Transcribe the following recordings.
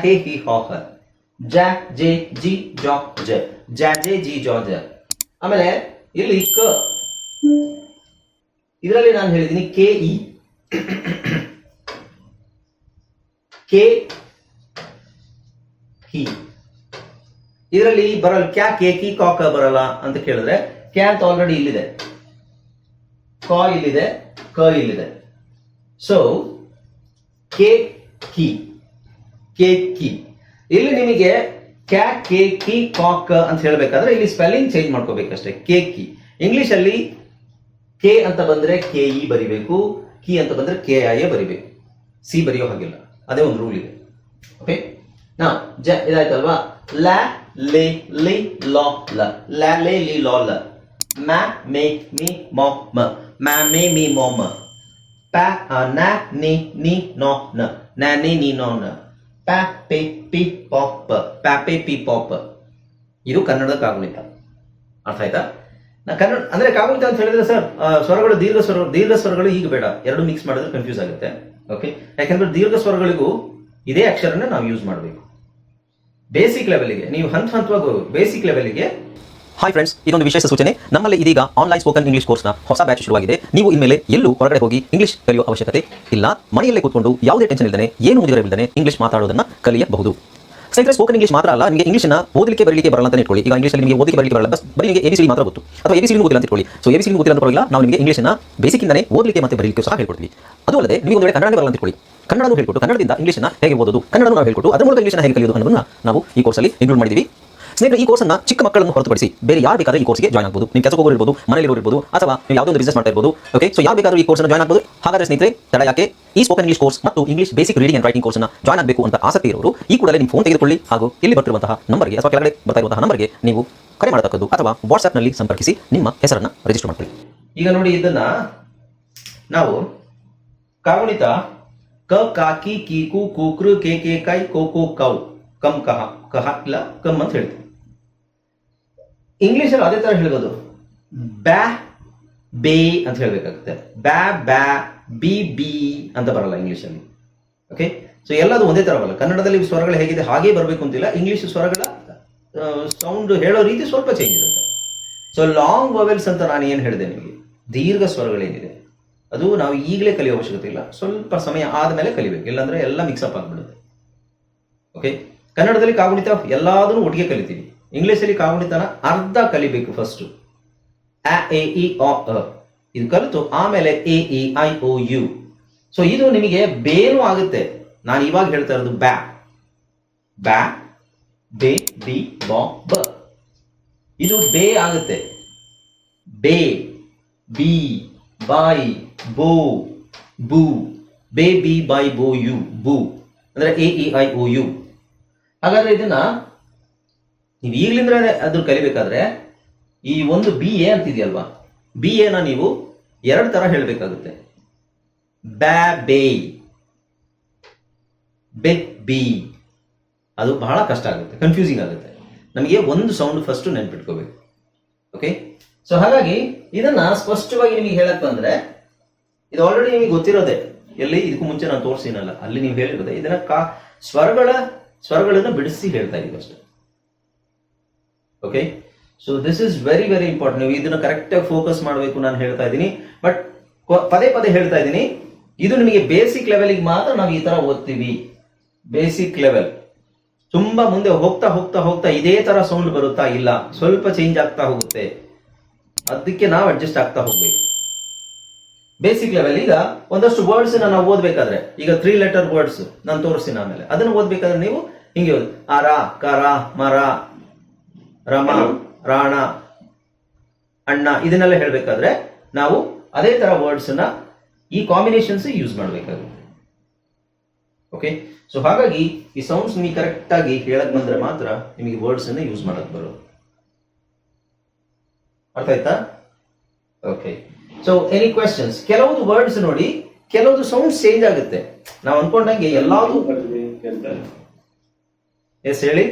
ಹೇ ಹಿ ಹಾ ಹ ಜ ಜೆ ಜಿ ಜ ಜ ಜ ಜೆ ಜಿ ಜ ಜ. ಆಮೇಲೆ ಇಲ್ಲಿ ಕ, ಇದರಲ್ಲಿ ನಾನು ಹೇಳಿದ್ದೀನಿ ಕೆ ಇ ಕೆ ಹಿ. ಇದರಲ್ಲಿ ಬರಲ್ಲ ಕ್ಯಾ ಕೆ ಕಿ ಕಾ ಕ ಬರಲ್ಲ ಅಂತ ಕೇಳಿದ್ರೆ ಕ್ಯಾ ಅಂತ ಆಲ್ರೆಡಿ ಇಲ್ಲಿದೆ, ಕ ಇಲ್ಲಿದೆ, ಕ ಇಲ್ಲಿದೆ. ಸೊ ಕೆ ಕಿ, ಕೆ ಕಿ. ಇಲ್ಲಿ ನಿಮಗೆ ಕ್ಯಾ ಕೆ ಕಿ ಕಾ ಕ ಅಂತ ಹೇಳಬೇಕಾದ್ರೆ ಇಲ್ಲಿ ಸ್ಪೆಲ್ಲಿಂಗ್ ಚೇಂಜ್ ಮಾಡ್ಕೋಬೇಕಷ್ಟೇ. ಕೆ ಕಿ. ಇಂಗ್ಲಿಷ್ ಅಲ್ಲಿ ಕೆ ಅಂತ ಬಂದ್ರೆ ಕೆ ಇ ಬರಿಬೇಕು, ಕಿ ಅಂತ ಬಂದ್ರೆ ಕೆ ಐ ಬರಿಬೇಕು, ಸಿ ಬರೆಯೋ ಹಾಗಿಲ್ಲ. ಅದೇ ಒಂದು ರೂಲ್ ಇದೆ. ಓಕೆ, ನಾ ಜ ಇದಾಯ್ತಲ್ವಾ. ಲ ಲೇ ಲಿ ಲಾ ಲ, ಲ ಲೇ ಲಿ ಲಾ ಲ. ಮ ಮೇ ಮಿ ಮೊ ಮ, ಮ ಮೇ ಮಿ ಮೊ ಮ. ಪ ನ ನಿ ನಿ ನೋ ನ, ನ ನಿ ನಿ ನೋ ನ. ಪ ಪೆ ಪಿ ಪೊ ಪ, ಪ ಪೆ ಪಿ ಪೊ ಪ. ಇದು ಕನ್ನಡದ ಕಾಗುಣಿತ. ಅರ್ಥ ಆಯ್ತಾ? ನಾ ಕನ್ನಡ ಅಂದ್ರೆ ಕಾಗುಣಿತ ಅಂತ ಹೇಳಿದ್ರೆ ಸರ್ ಸ್ವರಗಳು ದೀರ್ಘ ಸ್ವರಗಳು ಈಗ ಬೇಡ, ಎರಡು ಮಿಕ್ಸ್ ಮಾಡಿದ್ರೆ ಕನ್ಫ್ಯೂಸ್ ಆಗುತ್ತೆ. ಓಕೆ, ಯಾಕಂದ್ರೆ ದೀರ್ಘ ಸ್ವರಗಳಿಗೂ ಇದೇ ಅಕ್ಷರನ ನಾವು ಯೂಸ್ ಮಾಡಬೇಕು. ಬೇಸಿಕ್ ಲೆವೆಲ್ಗೆ ನೀವು ಹಂತವಾಗಿ ಬೇಸಿಕ್ ಲೆವೆಲ್ಗೆ. ಹಾಯ್ ಫ್ರೆಂಡ್ಸ್, ಇದೊಂದು ವಿಶೇಷ ಸೂಚನೆ. ನಮ್ಮಲ್ಲಿ ಇದೀಗ ಆನ್ಲೈನ್ ಸ್ಪೋಕನ್ ಇಂಗ್ಲಿಷ್ ಕೋರ್ಸ್ನ ಹೊಸ ಬ್ಯಾಚ್ ಶುರುವಾಗಿದೆ. ನೀವು ಇನ್ಮೇಲೆ ಎಲ್ಲೂ ಹೊರಗಡೆ ಹೋಗಿ ಇಂಗ್ಲಿಷ್ ಕಲಿಯುವ ಅವಶ್ಯಕತೆ ಇಲ್ಲ. ಮನೆಯಲ್ಲೇ ಕೂತ್ಕೊಂಡು ಯಾವುದೇ ಟೆನ್ಷನ್ ಇಲ್ಲದೆ, ಏನು ಮುಗಿದಿರವಿಲ್ಲದೆ ಇಂಗ್ಲಿಷ್ ಮಾತಾಡೋದನ್ನ ಕಲಿಯಬಹುದು. ಸ್ನೇಹಿತರೆ, ಸ್ಪೋಕನ್ ಇಂಗ್ಲಿಷ್ ಮಾತ್ರ ಅಲ್ಲ, ನಿಮಗೆ ಇಂಗ್ಲಿಷ್ನ ಓದಲಿಕ್ಕೆ ಬರಲಿಕ್ಕೆ ಬರಲ್ಲ ಅಂತ ಇಟ್ಕೊಳ್ಳಿ. ಈಗ ಇಂಗ್ಲಿಷಲ್ಲಿ ನಿಮಗೆ ಓದಲಿಕ್ಕೆ ಬರಲಿಕ್ಕೆ ಬರಲ್ಲ, ಬರೀ ನಿಮಗೆ ಎಬಿಸಿಡಿ ಮಾತ್ರ ಗೊತ್ತು, ಅಥವಾ ಎಬಿಸಿಡಿ ಗೊತ್ತಿಲ್ಲ ಅಂತ ಇಟ್ಕೊಳ್ಳಿ. ಸೊ ಎಬಿಸಿಡಿ ಗೊತ್ತಿಲ್ಲ ಅಂತ ಪರವಾಗಿಲ್ಲ, ನಾವು ನಿಮಗೆ ಇಂಗ್ಲಿಷ್ನ ಬೇಸಿಕ್ ಇಂದನೇ ಓದಲಿಕ್ಕೆ ಮತ್ತೆ ಬರಲಿಕ್ಕೆ ಸಹ ಹೇಳ್ಕೊಡ್ತೀವಿ. ಅದು ಅಲ್ಲದೆ ನೀವು ಒಂದು ವೇಳೆ ಕನ್ನಡ ಬರಲ್ಲ ಅಂತ ಇಟ್ಕೊಳ್ಳಿ, ಕನ್ನಡನೂ ಹೇಳ್ಕೊಟ್ಟು ಕನ್ನಡದಿಂದ ಇಂಗ್ಲಿಷ್ನ ಹೇಗೆ ಓದೋದು, ಕನ್ನಡನೂ ನಾವು ಹೇಳ್ಕೊಟ್ಟು ಅದರ ಮೂಲಕ ಇಂಗ್ಲಿಷ್ನ ಹೇಗೆ ಕಲಿಯೋದು ಅನ್ನೋದನ್ನ ನಾವು ಈ ಕೋರ್ಸಲ್ಲಿ ಇನ್ಕ್ಲೂಡ್ ಮಾಡಿದ್ದೀವಿ. ಸ್ನೇಹಿತರೆ, ಈ ಕೋರ್ಸ್ನ ಚಿಕ್ಕ ಮಕ್ಕಳನ್ನು ಹೊರತುಪಡಿಸಿ ಬೇರೆ ಯಾರು ಬೇಕಾದ್ರೆ ಈ ಕೋರ್ಸ್ಗೆ ಜಾಯ್ನ್ ಆಗಬಹುದು. ನೀವು ಕೆಲಸಕ್ಕೆ ಹೋಗಿರ್ಬೋದು, ಮನೆಯಲ್ಲಿ ಇರ್ಬೋದು, ಅಥವಾ ನೀವು ಯಾವುದೋ ಒಂದು ಬಿಸ್ನೆಸ್ ಮಾಡ್ತಾ ಇರ್ಬೋದು. ಓಕೆ, ಸೊ ಯಾರು ಬೇಕಾದ್ರೂ ಈ ಕೋರ್ಸ್ನ ಜಾಯ್ನ್ ಆಗಬಹುದು. ಹಾಗಾದ್ರೆ ಸ್ನೇಹಿತರೆ, ತಡ ಯಾಕೆ? ಈ ಸ್ಪೋಕನ್ ಇಂಗ್ಲಿಷ್ ಕೋರ್ಸ್ ಮತ್ತು English basic reading and writing ಕೋರ್ಸ್ನ ಜಾಯ್ನ್ ಆಗಬೇಕು ಅಂತ ಆಸಕ್ತಿ ಇರೋರು ಈ ಕೂಡಲೇ ನಿಮ್ಮ ಫೋನ್ ತೆಗೆದುಕೊಳ್ಳಿ, ಹಾಗೂ ಇಲ್ಲಿ ಬರ್ತಿರುವಂತಹ ನಂಬರ್ಗೆ ಅಥವಾ ಕೆಳಗಡೆ ಬರ್ತಾ ಇರುವಂತಹ ನಂಬರ್ಗೆ ನೀವು ಕರೆ ಮಾಡತಕ್ಕದ್ದು, ಅಥವಾ ವಾಟ್ಸ್ಆಪ್ನಲ್ಲಿ ಸಂಪರ್ಕಿಸಿ ನಿಮ್ಮ ಹೆಸರನ್ನು ರಿಜಿಸ್ಟರ್ ಮಾಡ್ಕೊಳ್ಳಿ. ಈಗ ನೋಡಿ, ಇದನ್ನ ನಾವು ಕಾಗುಣಿತ ಕ ಕಾ ಕಿ ಕಿ ಕು ಕು ಕೃ ಕೆ ಕೆ ಕೈ ಕೋ ಕೋ ಕೌ ಕಂ ಕಹ ಕಹ ಇಲ್ಲ ಕಮ್ ಅಂತ ಹೇಳ್ತೀವಿ. ಇಂಗ್ಲಿಷ್ ಅಲ್ಲಿ ಅದೇ ತರ ಹೇಳ್ಬೋದು. ಬ್ಯಾ ಬೇ ಅಂತ ಹೇಳ್ಬೇಕಾಗುತ್ತೆ. ಬ್ಯಾ ಬ್ಯಾ ಬಿ ಬಿ ಅಂತ ಬರಲ್ಲ ಇಂಗ್ಲಿಷ್ ಅಲ್ಲಿ. ಓಕೆ, ಸೊ ಎಲ್ಲದು ಒಂದೇ ತರ ಬರಲ್ಲ. ಕನ್ನಡದಲ್ಲಿ ಸ್ವರಗಳು ಹೇಗಿದೆ ಹಾಗೆ ಬರಬೇಕು ಅಂತಿಲ್ಲ. ಇಂಗ್ಲಿಷ್ ಸ್ವರಗಳ ಸೌಂಡ್ ಹೇಳೋ ರೀತಿ ಸ್ವಲ್ಪ ಚೇಂಜ್ ಇರುತ್ತೆ. ಸೊ ಲಾಂಗ್ ವವೆಲ್ಸ್ ಅಂತ ನಾನು ಏನು ಹೇಳಿದೆ ನಿಮಗೆ, ದೀರ್ಘ ಸ್ವರಗಳೇನಿದೆ ಅದು ನಾವು ಈಗಲೇ ಕಲಿಯೋ ಅವಶ್ಯಕತೆ ಇಲ್ಲ, ಸ್ವಲ್ಪ ಸಮಯ ಆದಮೇಲೆ ಕಲಿಬೇಕು. ಇಲ್ಲಾಂದ್ರೆ ಎಲ್ಲ ಮಿಕ್ಸಪ್ ಆಗ್ಬಿಡುತ್ತೆ. ಓಕೆ, ಕನ್ನಡದಲ್ಲಿ ಕಾಗುಣಿತ ಎಲ್ಲಾದನ್ನು ಒಟ್ಟಿಗೆ ಕಲಿತೀವಿ. ಇಂಗ್ಲಿಷಲ್ಲಿ ಕಾಗುಣಿತನ ಅರ್ಧ ಕಲಿಬೇಕು. ಫಸ್ಟ್ ಅ ಎ ಇ ಅ ಇದು ಕಲಿತು ಆಮೇಲೆ A E I O U. So ಇದು ನಿಮಗೆ ಬೇನು ಆಗುತ್ತೆ. ನಾನು ಇವಾಗ ಹೇಳ್ತಾ ಇರೋದು ಬ್ಯಾ ಬ್ಯಾ ಬೇ ಬಿ ಬಾ ಬ, ಇದು ಬೇ ಆಗುತ್ತೆ. ಬೇ ಬಿ ಬಾಯ್ ಬೋ ಬೂ, ಬೇ ಬಿ ಬಾಯ್ ಬೋ ಯು ಬೂ ಅಂದ್ರೆ A E I O U. ಹಾಗಾದ್ರೆ ಇದನ್ನ ನೀವು ಈಗಲಿಂದ ಅದ್ರ ಕಲಿಬೇಕಾದ್ರೆ ಈ ಒಂದು ಬಿ ಎ ಅಂತಿದೆಯಲ್ವಾ, ಬಿ ಎನ ನೀವು ಎರಡು ತರ ಹೇಳಬೇಕಾಗುತ್ತೆ. ಬ್ಯಾ ಬೇ ಬೆ ಬಿ. ಅದು ಬಹಳ ಕಷ್ಟ ಆಗುತ್ತೆ, ಕನ್ಫ್ಯೂಸಿಂಗ್ ಆಗುತ್ತೆ. ನಮಗೆ ಒಂದು ಸೌಂಡ್ ಫಸ್ಟ್ ನೆನ್ಪಿಟ್ಕೋಬೇಕು. ಓಕೆ, ಸೊ ಹಾಗಾಗಿ ಇದನ್ನ ಸ್ಪಷ್ಟವಾಗಿ ನಿಮಗೆ ಹೇಳಕ್ ಬಂದ್ರೆ, ಇದು ಆಲ್ರೆಡಿ ನಿಮಗೆ ಗೊತ್ತಿರೋದೆ. ಎಲ್ಲಿ ಇದಕ್ಕೂ ಮುಂಚೆ ನಾನು ತೋರಿಸಿನಲ್ಲ, ಅಲ್ಲಿ ನೀವು ಹೇಳಿರೋದೆ. ಇದನ್ನ ಸ್ವರಗಳನ್ನ ಬಿಡಿಸಿ ಹೇಳ್ತಾ ಇದೀವಿ ಅಷ್ಟೇ. Okay, so this is very very important. ನೀವು ಇದನ್ನ ಕರೆಕ್ಟ್ ಆಗಿ ಫೋಕಸ್ ಮಾಡಬೇಕು. ನಾನು ಹೇಳ್ತಾ ಇದ್ದೀನಿ, ಬಟ್ ಪದೇ ಪದೇ ಹೇಳ್ತಾ ಇದ್ದೀನಿ, ಇದು ನಿಮಗೆ ಬೇಸಿಕ್ ಲೆವೆಲ್ಗೆ ಮಾತ್ರ ನಾವು ಈ ತರ ಓದ್ತೀವಿ. Basic level. ತುಂಬಾ ಮುಂದೆ ಹೋಗ್ತಾ ಹೋಗ್ತಾ ಹೋಗ್ತಾ ಇದೇ ತರ ಸೌಂಡ್ ಬರುತ್ತಾ? ಇಲ್ಲ, ಸ್ವಲ್ಪ ಚೇಂಜ್ ಆಗ್ತಾ ಹೋಗುತ್ತೆ. ಅದಕ್ಕೆ ನಾವು ಅಡ್ಜಸ್ಟ್ ಆಗ್ತಾ ಹೋಗ್ಬೇಕು. Basic level. ಈಗ ಒಂದಷ್ಟು ವರ್ಡ್ಸ್ ನಾವು ಓದ್ಬೇಕಾದ್ರೆ, ಈಗ 3 ಲೆಟರ್ ವರ್ಡ್ಸ್ ನಾನು ತೋರಿಸ್ತೀನಿ. ಆಮೇಲೆ ಅದನ್ನು ಓದ್ಬೇಕಾದ್ರೆ ನೀವು ಹಿಂಗೆ ಓದಿ, ಅರ ಕರ ಮರ ರಮ ರಾಣ ಅಣ್ಣ, ಇದನ್ನೆಲ್ಲ ಹೇಳ್ಬೇಕಾದ್ರೆ ನಾವು ಅದೇ ತರ ವರ್ಡ್ಸ್ ನ ಈ ಕಾಂಬಿನೇಷನ್ಸ್ ಯೂಸ್ ಮಾಡಬೇಕಾಗುತ್ತೆ. ಓಕೆ, ಸೊ ಹಾಗಾಗಿ ಈ ಸೌಂಡ್ಸ್ ನೀವು ಕರೆಕ್ಟ್ ಆಗಿ ಹೇಳಕ್ ಬಂದ್ರೆ ಮಾತ್ರ ನಿಮಗೆ ವರ್ಡ್ಸ್ ಅನ್ನ ಯೂಸ್ ಮಾಡಕ್ ಬರೋದು. ಅರ್ಥ ಆಯ್ತಾ? Okay, so any questions? ಕೆಲವುದು ವರ್ಡ್ಸ್ ನೋಡಿ, ಕೆಲವುದು ಸೌಂಡ್ಸ್ ಚೇಂಜ್ ಆಗುತ್ತೆ. ನಾವು ಅನ್ಕೊಂಡಂಗೆ ಎಲ್ಲಾದ್ರೂ. ಎಸ್ ಹೇಳಿ.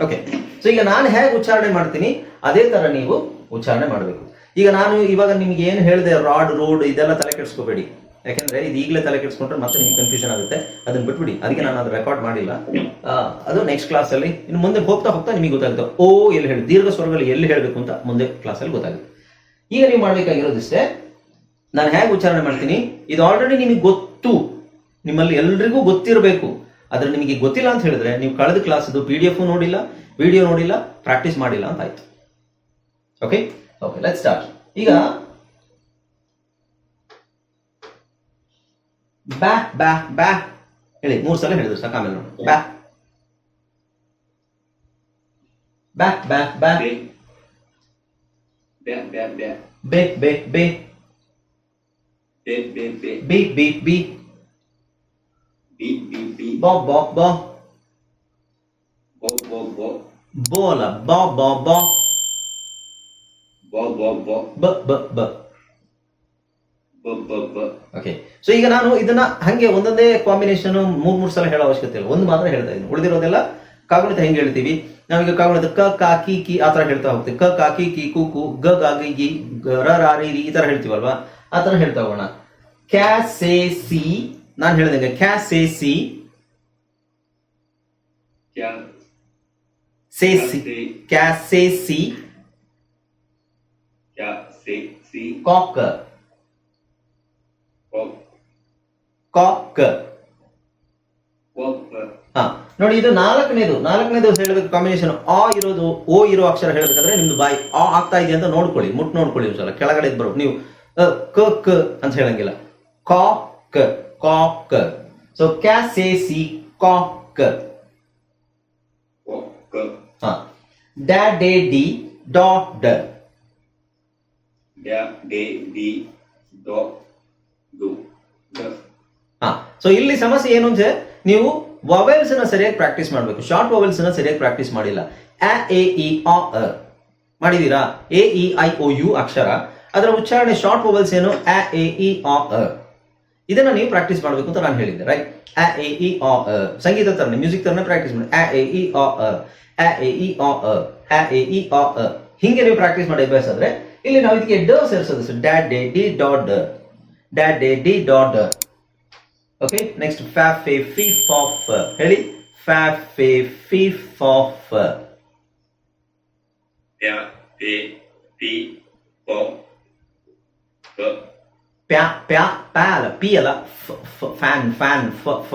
ಓಕೆ, ಸೊ ಈಗ ನಾನು ಹೇಗೆ ಉಚ್ಚಾರಣೆ ಮಾಡ್ತೀನಿ ಅದೇ ತರ ನೀವು ಉಚ್ಚಾರಣೆ ಮಾಡಬೇಕು. ಈಗ ನಾನು ಇವಾಗ ನಿಮ್ಗೆ ಏನು ಹೇಳಿದೆ, ರಾಡ್ ರೋಡ್ ಇದೆಲ್ಲ ತಲೆ ಕೆಡಿಸ್ಕೋಬೇಡಿ. ಯಾಕೆಂದ್ರೆ ಇದು ಈಗಲೇ ತಲೆ ಕೆಡಿಸ್ಕೊಂಡ್ರೆ ಮತ್ತೆ ನಿಮ್ಗೆ ಕನ್ಫ್ಯೂಷನ್ ಆಗುತ್ತೆ. ಅದನ್ನ ಬಿಟ್ಬಿಡಿ, ಅದಕ್ಕೆ ನಾನು ಅದು ರೆಕಾರ್ಡ್ ಮಾಡಿಲ್ಲ. ಅದು ನೆಕ್ಸ್ಟ್ ಕ್ಲಾಸಲ್ಲಿ ಇನ್ನು ಮುಂದೆ ಹೋಗ್ತಾ ಹೋಗ್ತಾ ನಿಮಗೆ ಗೊತ್ತಾಗುತ್ತೆ. ಓ ಎಲ್ಲಿ ಹೇಳಿ, ದೀರ್ಘ ಸ್ವರಗಳು ಎಲ್ಲಿ ಹೇಳಬೇಕು ಅಂತ ಮುಂದೆ ಕ್ಲಾಸಲ್ಲಿ ಗೊತ್ತಾಗುತ್ತೆ. ಈಗ ನೀವು ಮಾಡಬೇಕಾಗಿರೋದಿಷ್ಟೇ, ನಾನು ಹೇಗೆ ಉಚ್ಚಾರಣೆ ಮಾಡ್ತೀನಿ ಇದು ಆಲ್ರೆಡಿ ನಿಮಗೆ ಗೊತ್ತು, ನಿಮ್ಮಲ್ಲಿ ಎಲ್ರಿಗೂ ಗೊತ್ತಿರಬೇಕು. ಆದ್ರೆ ನಿಮಗೆ ಗೊತ್ತಿಲ್ಲ ಅಂತ ಹೇಳಿದ್ರೆ ನೀವು ಕಳೆದ ಕ್ಲಾಸದು PDF ನೋಡಿಲ್ಲ, ವಿಡಿಯೋ ನೋಡಿಲ್ಲ, ಪ್ರಾಕ್ಟೀಸ್ ಮಾಡಿಲ್ಲ ಅಂತ ಆಯ್ತು. Okay okay, let's start. ಈಗ ಬ್ಯಾ ಬ್ಯಾ ಬ್ಯಾ ಹೇಳಿ, 3 ಸಲ ಹೇಳಿದ್ರು ಸಾಕು. ಆಮೇಲೆ ನೋಡಿ, ಬ್ಯಾ ಬ್ಯಾ ಬ್ಯಾ ಬ್ಯಾ, ಬೇ ಬೇ ಬೇ, ಬಿ ಬಿ ಬಿ, ಬಾ ಬಾ ಬಾ, ಬೋಲ ಬಾ ಬಾ ಬಾ, ಬ ಬ ಬ. ಓಕೆ, ಸೊ ಈಗ ನಾನು ಇದನ್ನ ಹಂಗೆ ಒಂದೊಂದೇ ಕಾಂಬಿನೇಷನ್ 3 ಸಲ ಹೇಳೋ ಅವಶ್ಯಕತೆ ಇಲ್ಲ, ಒಂದು ಮಾತ್ರ ಹೇಳ್ತಾ ಇದ್ದೀನಿ. ಉಳಿದಿರೋದೆಲ್ಲ ಕಾಗುಣಿತ ಹೆಂಗೆ ಹೇಳ್ತೀವಿ ನಾವೀಗ, ಕಾಗುಣಿತ ಕ ಕಾ ಕಿ ಕಿ ಆ ತರ ಹೇಳ್ತಾ ಹೋಗ್ತೀವಿ. ಕ ಕಾ ಕಿ ಕಿ ಕು ಕು, ಗ ಗಾ ಗಿ ಗಿ, ರ ರಾ ರಿ ರಿ, ಈ ತರ ಹೇಳ್ತೀವಲ್ವಾ, ಆ ತರ ಹೇಳ್ತಾ ಹೋಗೋಣ. ಕ್ಯಾ ಸೇ ಸಿ, ನಾನು ಹೇಳ್ದಂಗೆ ಕ್ಯಾ ಸೇ ಸಿ, ಸೇ ಸಿ, ಕ್ಯಾ ಸೇ ಸಿ, ಕಾಕ್ ಕಾಕ್. ಹಾ ನೋಡಿ, ಇದು ನಾಲ್ಕನೇದು ಹೇಳಬೇಕು ಕಾಂಬಿನೇಷನ್. ಆ ಇರೋದು ಓ ಇರೋ ಅಕ್ಷರ ಹೇಳ್ಬೇಕಾದ್ರೆ ನಿಮ್ದು ಬಾಯಿ ಆ ಆಗ್ತಾ ಇದೆ ಅಂತ ನೋಡ್ಕೊಳ್ಳಿ, ನೋಡ್ಕೊಳ್ಳಿ ಒಂದ್ಸಲ. ಕೆಳಗಡೆ ಬರೋ ನೀವು ಕ ಕ ಅಂತ ಹೇಳಂಗಿಲ್ಲ. Cock cock. ಸೊ ಕ್ಯಾ ಸೇ ಸಿ ಕಾಕ್. ಹಾ, ಡ್ಯಾ ಡೇ ಡಿ ಡಾಟ್ ಡ, ಹಾ. ಸೊ ಇಲ್ಲಿ ಸಮಸ್ಯೆ ಏನು ಅಂದ್ರೆ ನೀವು ವವೆಲ್ಸ್ ನ ಸರಿಯಾಗಿ ಪ್ರಾಕ್ಟೀಸ್ ಮಾಡಬೇಕು. ಶಾರ್ಟ್ ವವೆಲ್ಸ್ ನ ಸರಿಯಾಗಿ ಪ್ರಾಕ್ಟೀಸ್ ಮಾಡಿಲ್ಲ. ಅ ಎ ಇ ಅ ಮಾಡಿದೀರಾ? A E I O U ಅಕ್ಷರ, ಅದರ ಉಚ್ಚಾರಣೆ ಶಾರ್ಟ್ ವವೆಲ್ಸ್ ಏನು? ಅ ಎ ಇ ಅ. ಇದನ್ನ ನೀವು ಪ್ರಾಕ್ಟೀಸ್ ಮಾಡಬೇಕು ಅಂತ ನಾನು ಹೇಳಿದ್ದೆ, ರೈಟ್? ಅ ಎ ಇ ಅ, ಸಂಗೀತ ತರನೇ, ಮ್ಯೂಸಿಕ್ ತರನೇ ಪ್ರಾಕ್ಟೀಸ್ ಮಾಡಿ. ಅ ಎ ಇ ಅ, ಅ ಎ ಇ ಅ, ಅ ಎ ಇ ಅ, ಹಿಂಗೆ ನೀವು ಪ್ರಾಕ್ಟೀಸ್ ಮಾಡಿ ಅಭ್ಯಾಸ ಆದ್ರೆ ಇಲ್ಲಿ ನಾವು ಇದಕ್ಕೆ ಡ ಸೇರಿಸೋದು. ಡ್ಯಾ ಡೇ ಡಿ ಡಾಟ್ ಡ, ಡ್ಯಾ ಡೇ ಡಿ ಡಾಟ್ ಡ. ಓಕೆ, ನೆಕ್ಸ್ಟ್ ಫ್ಯಾ ಫೆ ಫಿ ಫಾ ಫ ಹೇಳಿ. ಫ್ಯಾ ಫೆ ಫಿ ಫಾ ಫ, ಪ್ಯಾ ಪ್ಯಾ ಪ್ಯಾ ಅಲ್ಲ, ಪಿ ಅಲ್ಲ, ಫ್ಯಾನ್ ಫ್ಯಾನ್ ಫ ಫ.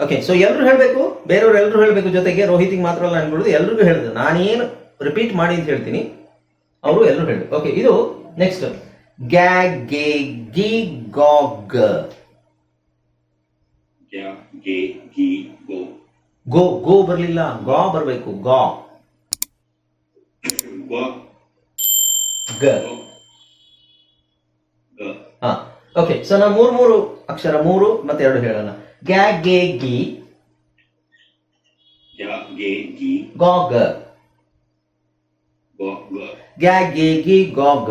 ಓಕೆ, ಸೊ ಎಲ್ರು ಹೇಳ್ಬೇಕು, ಬೇರೆಯವ್ರು ಎಲ್ರು ಹೇಳ್ಬೇಕು, ಜೊತೆಗೆ ರೋಹಿತಿಗೆ ಮಾತ್ರ ಅಲ್ಲ ಅನ್ಬಿಡುದು, ಎಲ್ರಿಗೂ ಹೇಳಿದ್ರು. ನಾನೇನು ರಿಪೀಟ್ ಮಾಡಿ ಅಂತ ಹೇಳ್ತೀನಿ, ಅವರು ಎಲ್ಲರೂ ಹೇಳ್ಬೇಕು. ಓಕೆ, ಇದು ನೆಕ್ಸ್ಟ್. ಗ್ಯಾ ಗೆ ಗಿ ಗಾ ಗ, ಗೋ ಗೋ ಬರ್ಲಿಲ್ಲ, ಗಾ ಬರ್ಬೇಕು. ಗಾ ಗ. ಹಾ, ಓಕೆ. ಸೊ ನಾವು ಮೂರು ಅಕ್ಷರ, 3 ಮತ್ತೆ 2 ಹೇಳೋಣ. ಗ್ಯಾ ಗೆ ಗಿ ಗಾ ಗ, ಗ್ಯಾ ಗೆ ಗಿ ಗಾ ಗ,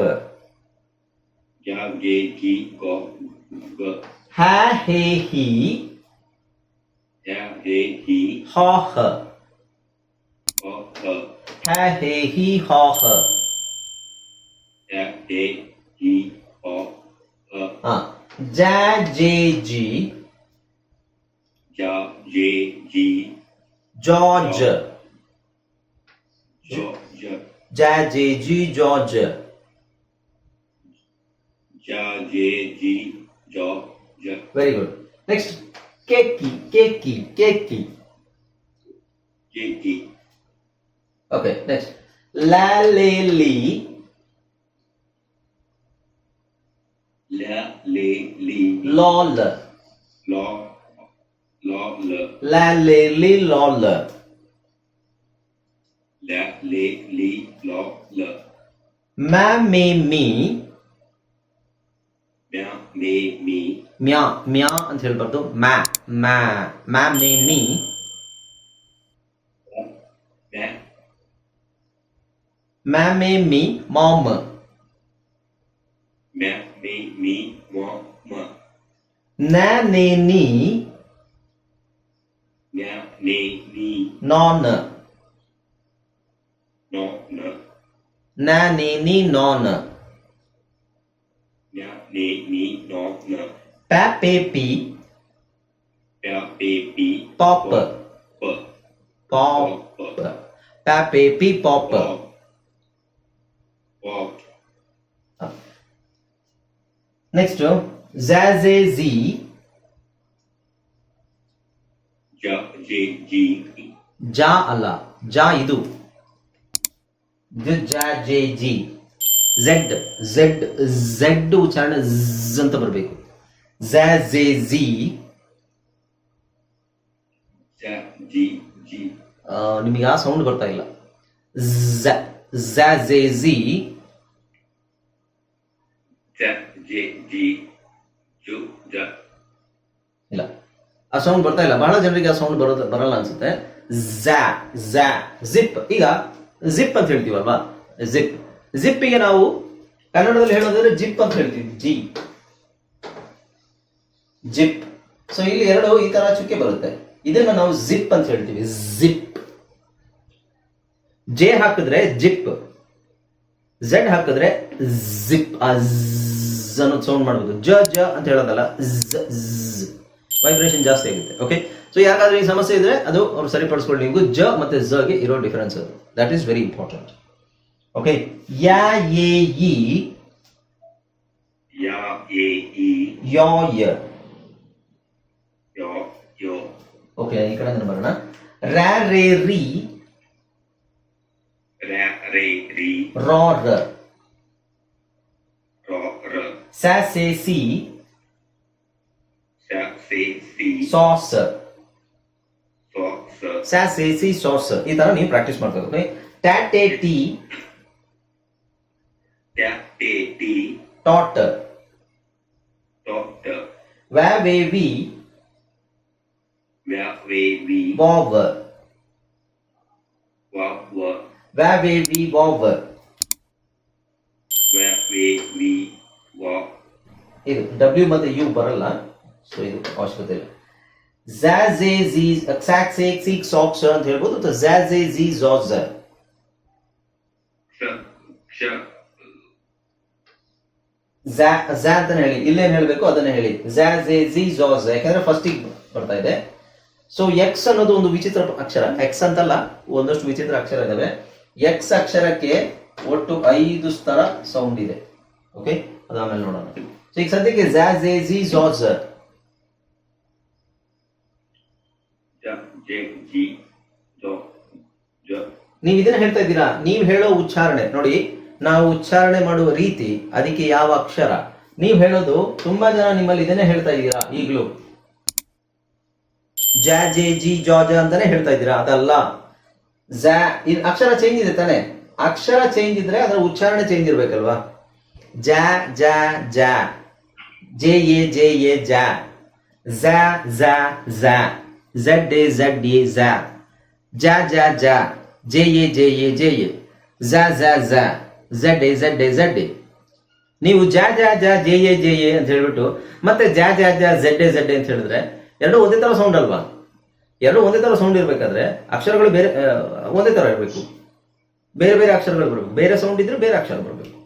ಹ್ಯಾ ಹೇ ಹಿ ಹಾ ಹ, ಹ್ಯಾ ಹೇ ಹಿ ಹಾ ಹ. ಹಾ, ಜಾ ಜೆ ಜಿ ಜಾರ್ಜ್, ಜಾ ಜೆ ಜಿ ಜಾರ್ಜ್. Very good. ನೆಕ್ಸ್ಟ್ ಕೇಕಿ ಕೇಕಿ ಕೇಕಿ. ಓಕೆ, ನೆಕ್ಸ್ಟ್ ಲಾ ಲೇ ಲಿ ಲಾಲ್, ಲಾ ಲೇ ಲಿ ಲಾಲ್. ಮ್ಯಾ ಮೇ ಮೀ, ಮ್ಯಾ ಮ್ಯಾ ಅಂತ ಹೇಳ್ಬಾರ್ದು, ಮ್ಯಾ ಮ್ಯಾ, ಮ್ಯಾ ಮೇ ಮೀ. ಮ್ಯಾ ಮೇ ಮೀ ಮಾಮ್, ನ್ಯಾ ನೇ ನೀ ನಾನ್, ನ್ಯಾ ನೇ ನೀ ನಾನ್. nya, ne, ni, no, na, pa, pe, pi, pa, pe, pi, pop, pa, pop, pa, pe, pi, pop. pop, pop, Next, za, ze, zi, ja, je, ji, ಜಾ ಅಲ್ಲ, ಜಾ ಇದು, ಜಾ, ಜೆ, ಜಿ, ಝೆಡ್, ಝೆಡ್, ಝೆಡ್ ಉಚ್ಚಾರಣೆ ಝ್ ಅಂತ ಬರಬೇಕು. ಝ, ಝೆ, ಝಿ, ja, ji, ji, ನಿಮಗೆ ಆ ಸೌಂಡ್ ಬರ್ತಾ ಇಲ್ಲ. ಝ, ಝ, ಝೆ, ಝಿ, ja, je, ji, ju, ja, ಇಲ್ಲ, ಆ ಸೌಂಡ್ ಬರ್ತಾ ಇಲ್ಲ. ಬಹಳ ಜನರಿಗೆ ಆ ಸೌಂಡ್ ಬರಲ್ಲ ಅನ್ಸುತ್ತೆ. ಝ, ಝ, ಜಿಪ್. ಈಗ ಜಿಪ್ ಅಂತ ಹೇಳ್ತೀವಲ್ವಾ, ಜಿಪ್. ಜಿಪ್ಪಿಗೆ ನಾವು ಕನ್ನಡದಲ್ಲಿ ಹೇಳೋದಾದ್ರೆ ಜಿಪ್ ಅಂತ ಹೇಳ್ತೀವಿ. G, zip. ಸೊ ಇಲ್ಲಿ ಎರಡು ಈ ತರ ಚುಕ್ಕೆ ಬರುತ್ತೆ. ಇದನ್ನ ನಾವು ಜಿಪ್ ಅಂತ ಹೇಳ್ತೀವಿ. ಜಿಪ್. ಜೆ ಹಾಕಿದ್ರೆ ಜಿಪ್, ಝೆಡ್ ಹಾಕಿದ್ರೆ ಜಿಪ್. ಆ ಝ್ ಅನ್ನೋದು ಸೌಂಡ್ ಮಾಡ್ಬೋದು. ಜ, ಜ ಅಂತ ಹೇಳೋದಲ್ಲ, ವೈಬ್ರೇಷನ್ ಜಾಸ್ತಿ ಆಗುತ್ತೆ. ಓಕೆ, ಸೊ ಯಾಕಾದ್ರೆ ಈ ಸಮಸ್ಯೆ ಇದ್ರೆ ಅದು ಅವ್ರು ಸರಿಪಡಿಸ್ಕೊಳ್ಳಿ. ನೀವು ಜ ಮತ್ತೆ ಝ ಗೆ ಇರೋ ಡಿಫರೆನ್ಸ್ ಅದು, that is very important. Okay, yeah, A, E, ya, ye, i, ಯಾ, ಯ. yo, yo, ಓಕೆ, ಈ ಕಡೆ ಬರೋಣ. ರಾ, ರೇ, ರಿ, ra, re, ri, ರಾ, ರ. ro, r, ಸ್ಯಾ, ಸೆ, ಸಿ, sa, se, si, ಸಾ, ಸ. so, sa, ಸ್ಯಾ, ಸೆ, ಸಿ, ಸಾ, ಸ. ಈ ತರ ನೀವು ಪ್ರಾಕ್ಟೀಸ್ ಮಾಡ್ತಾ ಇದ್ದೀವಿ. ಟ್ಯಾ, ಟೆ, ಟಿ, ta, te, ti, ಟಾಟ್. to, ta, ವ್ಯಾ, ವೇ, ವಿ, va, ve, vi, ವಾವ್. wa, wa, ವ್ಯಾ, ವೇ, ವಿ, ವಾವ್. va, ve, vi, wa, ಇದು ಡಬ್ಲ್ಯೂ ಮತ್ತೆ ಯು ಬರಲ್ಲ, ಸೊ ಇದು ಅವಶ್ಯಕತೆ ಇಲ್ಲ. ಝಾ, ಝೆ, ಝಿ, ಕ್ಸಾಕ್, ಸೇಕ್, ಸೀಕ್, ಸಾಕ್, ಸ ಅಂತ ಹೇಳ್ಬೋದು. ಅಥವಾ ಝಾ, ಝೆ, ಝಿ, ಝಾ, ಝ. ksha, ksha, ಝಾ, ಝಾ ಅಂತಾನೆ ಹೇಳಿ. ಇಲ್ಲೇನ್ ಹೇಳ್ಬೇಕು ಅದನ್ನೇ ಹೇಳಿ. ಝಾ, ಝೆ, ಝಿ, ಝಾ, ಝ. ಯಾಕಂದ್ರೆ ಫಸ್ಟಿಗೆ ಬರ್ತಾ ಇದೆ. ಸೊ ಎಕ್ಸ್ ಅನ್ನೋದು ಒಂದು ವಿಚಿತ್ರ ಅಕ್ಷರ. ಎಕ್ಸ್ ಅಂತಲ್ಲ, ಒಂದಷ್ಟು ವಿಚಿತ್ರ ಅಕ್ಷರ ಇದಾವೆ. ಎಕ್ಸ್ ಅಕ್ಷರಕ್ಕೆ ಒಟ್ಟು 5 ಸ್ತರ ಸೌಂಡ್ ಇದೆ. ಓಕೆ, ಅದಾದ್ಮೇಲೆ ನೋಡೋಣ. ಸೊ ಈಗ ಸದ್ಯಕ್ಕೆ ಝಾ, ಝೆ, ಝಿ, ಝಾ, ಝ. ja, je, ji, do, ja, ನೀವು ಇದನ್ನ ಹೇಳ್ತಾ ಇದ್ದೀರಾ. ನೀವು ಹೇಳೋ ಉಚ್ಚಾರಣೆ ನೋಡಿ, ನಾವು ಉಚ್ಚಾರಣೆ ಮಾಡುವ ರೀತಿ, ಅದಕ್ಕೆ ಯಾವ ಅಕ್ಷರ ನೀವು ಹೇಳೋದು. ತುಂಬಾ ಜನ ನಿಮ್ಮಲ್ಲಿ ಇದನ್ನೇ ಹೇಳ್ತಾ ಇದ್ದೀರಾ ಈಗಲೂ. ಜಾ, ಜೆ, ಜಿ, ಜಾ, ಜ ಅಂತಾನೆ ಹೇಳ್ತಾ ಇದ್ದೀರಾ. ಅದಲ್ಲ. ಝಾ, ಅಕ್ಷರ ಚೇಂಜ್ ಇದೆ ತಾನೆ. ಅಕ್ಷರ ಚೇಂಜ್ ಇದ್ರೆ ಅದರ ಉಚ್ಚಾರಣೆ ಚೇಂಜ್ ಇರ್ಬೇಕಲ್ವಾ. ಜಾ, ಜಾ, ಜಾ, ಜೆ, ಎ, ಜೆ, ಎ, ಜಾ, Jha, Jha, Jha, Z, A, Z, A, Jha, ಜಾ, ಜಾ, ಜಾ, J, A, J, A, J, A, Jha, Jha, Jha, Z, A, Z, A, Z, A. ನೀವು ಜಾ, ಜಾ, ಜಾ, ಜೆ, ಎ, ಜೆ, ಎ ಅಂತ ಹೇಳ್ಬಿಟ್ಟು ಮತ್ತೆ ಜಾ, ಜಾ, ಜಾ, ಝಡ್, ಎ, ಝಡ್, ಎ ಅಂತ ಹೇಳಿದ್ರೆ ಎರಡು ಒಂದೇ ತರ ಸೌಂಡ್ ಅಲ್ವಾ. ಎರಡು ಒಂದೇ ತರ ಸೌಂಡ್ ಇರ್ಬೇಕಾದ್ರೆ ಅಕ್ಷರಗಳು ಬೇರೆ ಒಂದೇ ತರ ಇರಬೇಕು. ಬೇರೆ ಬೇರೆ ಅಕ್ಷರಗಳು ಬರಬೇಕು. ಬೇರೆ ಸೌಂಡ್ ಇದ್ರೆ ಬೇರೆ ಅಕ್ಷರ ಬರಬೇಕು.